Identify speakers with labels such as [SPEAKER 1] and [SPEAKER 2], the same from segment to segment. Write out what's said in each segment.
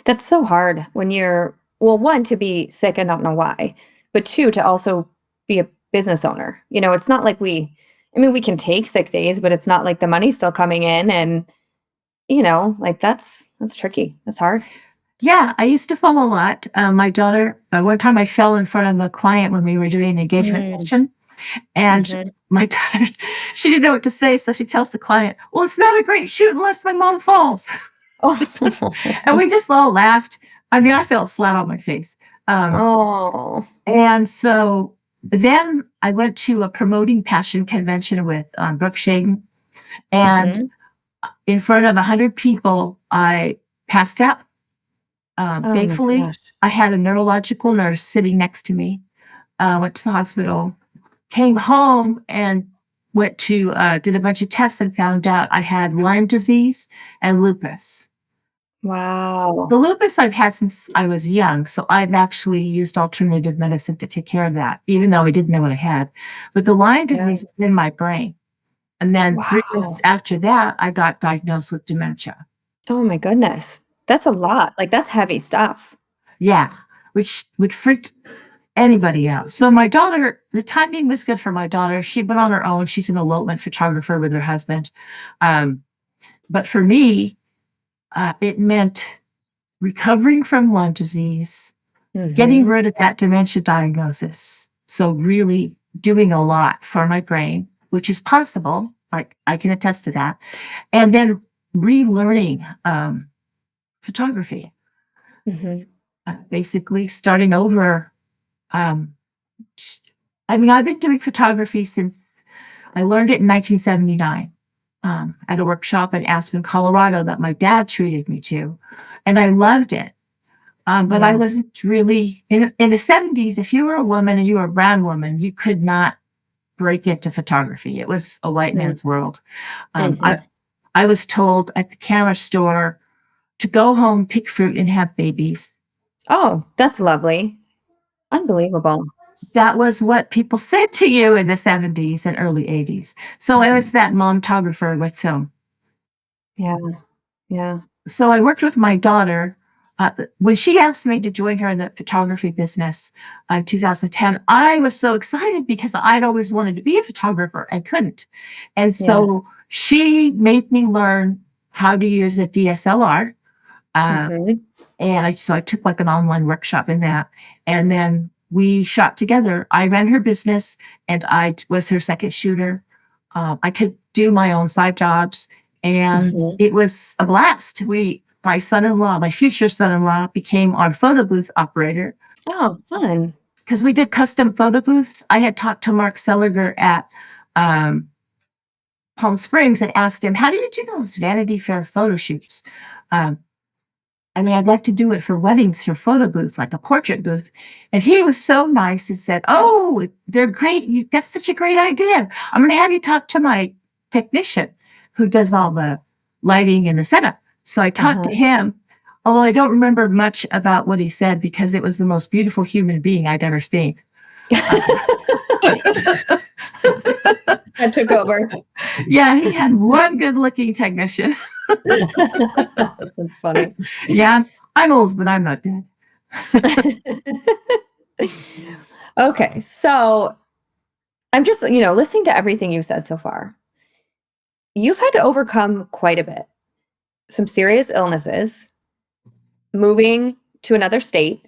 [SPEAKER 1] That's so hard when you're well, one, to be sick and not know why, but two, to also be a business owner. It's not like I mean, we can take sick days, but it's not like the money's still coming in and, like that's tricky. That's hard.
[SPEAKER 2] Yeah, I used to fall a lot. My daughter, one time I fell in front of a client when we were doing an engagement
[SPEAKER 1] Mm,
[SPEAKER 2] session, and
[SPEAKER 1] mhm.
[SPEAKER 2] my daughter, she didn't know what to say, so she tells the client, "Well, it's not a great shoot unless my mom falls." And
[SPEAKER 1] Oh.
[SPEAKER 2] we just all laughed. I mean, I fell flat on my face. Um,
[SPEAKER 1] Oh.
[SPEAKER 2] and so then I went to a promoting passion convention with Brooke Shaden, and
[SPEAKER 1] Mhm.
[SPEAKER 2] in front of 100 people, I passed out.
[SPEAKER 1] Oh my
[SPEAKER 2] Thankfully,
[SPEAKER 1] gosh.
[SPEAKER 2] I had a neurological nurse sitting next to me. Went to the hospital, came home, and went to did a bunch of tests and found out I had Lyme disease and lupus.
[SPEAKER 1] Wow.
[SPEAKER 2] The lupus I've had since I was young, so I've actually used alternative medicine to take care of that, even though I didn't know what I had. But the Lyme
[SPEAKER 1] Yeah.
[SPEAKER 2] disease was in my brain. And then 3 months
[SPEAKER 1] Wow.
[SPEAKER 2] after that, I got diagnosed with dementia.
[SPEAKER 1] Oh my goodness. That's a lot. Like, that's heavy stuff.
[SPEAKER 2] Yeah, which freaked anybody out. So my daughter, the timing was good for my daughter. She went on her own. She's an elopement photographer with her husband. Um, but for me, it meant recovering from Lyme disease, getting
[SPEAKER 1] Mhm.
[SPEAKER 2] rid of that dementia diagnosis. So really doing a lot for my brain, which is possible. Like I can attest to that. And then relearning photography,
[SPEAKER 1] Mhm.
[SPEAKER 2] basically starting over. Um, I mean, I've been doing photography since I learned it in 1979 at a workshop in Aspen, Colorado that my dad treated me to. And I loved it. But I
[SPEAKER 1] Yeah.
[SPEAKER 2] wasn't really in the 70s. If you were a woman and you were a brown woman, you could not break into photography. It was a white
[SPEAKER 1] Mm,
[SPEAKER 2] man's world. Um, I,
[SPEAKER 1] mhm.
[SPEAKER 2] I was told at the camera store to go home, pick fruit, and have babies.
[SPEAKER 1] Oh, that's lovely. Unbelievable.
[SPEAKER 2] That was what people said to you in the 70s and early 80s. So I was that momtographer with film.
[SPEAKER 1] Yeah, yeah.
[SPEAKER 2] So I worked with my daughter. When she asked me to join her in the photography business in 2010, I was so excited because I'd always wanted to be a photographer and couldn't. And
[SPEAKER 1] Yeah.
[SPEAKER 2] so she made me learn how to use a DSLR. Uh,
[SPEAKER 1] Mhm.
[SPEAKER 2] so I took like an online workshop in that. And then we shot together. I ran her business and I was her second shooter. I could do my own side jobs and
[SPEAKER 1] Mhm.
[SPEAKER 2] it was a blast. My son-in-law, my future son-in-law became our photo booth operator
[SPEAKER 1] Oh, fun.
[SPEAKER 2] because we did custom photo booths. I had talked to Mark Seliger at um, Palm Springs and asked him, how do you do those Vanity Fair photo shoots? Um, I mean, I'd like to do it for weddings, for photo booths, like a portrait booth. And he was so nice and said, "Oh, they're great. That's such a great idea. I'm going to have you talk to my technician who does all the lighting and the setup." So I talked to
[SPEAKER 1] Uh-huh.
[SPEAKER 2] him, although I don't remember much about what he said because it was the most beautiful human being I'd ever seen.
[SPEAKER 1] That took over.
[SPEAKER 2] Yeah, he had one good looking technician.
[SPEAKER 1] That's funny.
[SPEAKER 2] Yeah, I'm old, but I'm not dead.
[SPEAKER 1] Okay, so I'm just, listening to everything you've said so far. You've had to overcome quite a bit. Some serious illnesses, moving to another state.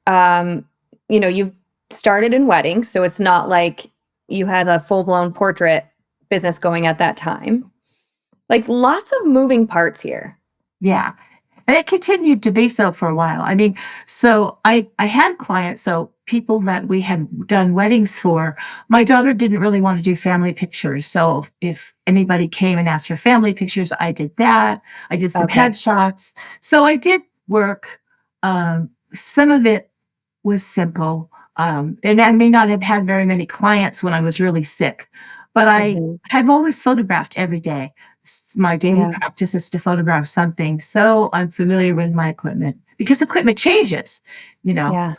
[SPEAKER 1] Um, you've started in weddings, so it's not like you had a full-blown portrait business going at that time. Like, lots of moving parts here.
[SPEAKER 2] Yeah. And it continued to be so for a while. I mean, so I had clients, so people that we had done weddings for. My daughter didn't really want to do family pictures. So if anybody came and asked for family pictures, I did that. I did some
[SPEAKER 1] Okay.
[SPEAKER 2] headshots. So I did work. Some of it was simple. And I may not have had very many clients when I was really sick, but I
[SPEAKER 1] Mhm.
[SPEAKER 2] have always photographed every day. My daily
[SPEAKER 1] Yeah,
[SPEAKER 2] practice is to photograph something. So I'm familiar with my equipment because equipment changes, you know.
[SPEAKER 1] yeah.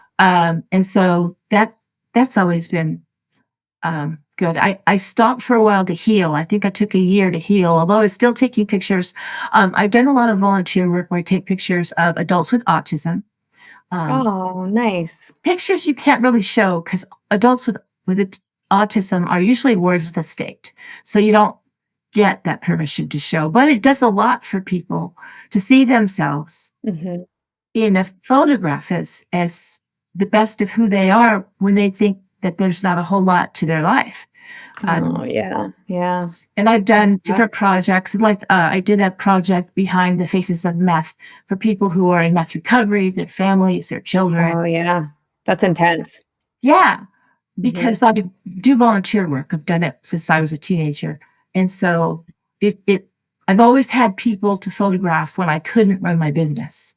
[SPEAKER 2] And so that's always been good. I stopped for a while to heal. I think I took a year to heal, although I was still taking pictures. I've done a lot of volunteer work where I take pictures of adults with autism. Um,
[SPEAKER 1] Oh, nice.
[SPEAKER 2] Pictures you can't really show because adults with autism are usually wards of the state. So you don't get that permission to show, but it does a lot for people to see themselves
[SPEAKER 1] Mhm.
[SPEAKER 2] in a photograph as the best of who they are when they think that there's not a whole lot to their life.
[SPEAKER 1] Oh,
[SPEAKER 2] Um,
[SPEAKER 1] yeah, yeah.
[SPEAKER 2] and I've
[SPEAKER 1] That's
[SPEAKER 2] done
[SPEAKER 1] tough.
[SPEAKER 2] different projects. Like I did a project behind the faces of meth for people who are in meth recovery, their families, their children.
[SPEAKER 1] Oh, yeah. That's intense.
[SPEAKER 2] Yeah,
[SPEAKER 1] Mhm.
[SPEAKER 2] because I do volunteer work. I've done it since I was a teenager, and so it I've always had people to photograph when I couldn't run my business.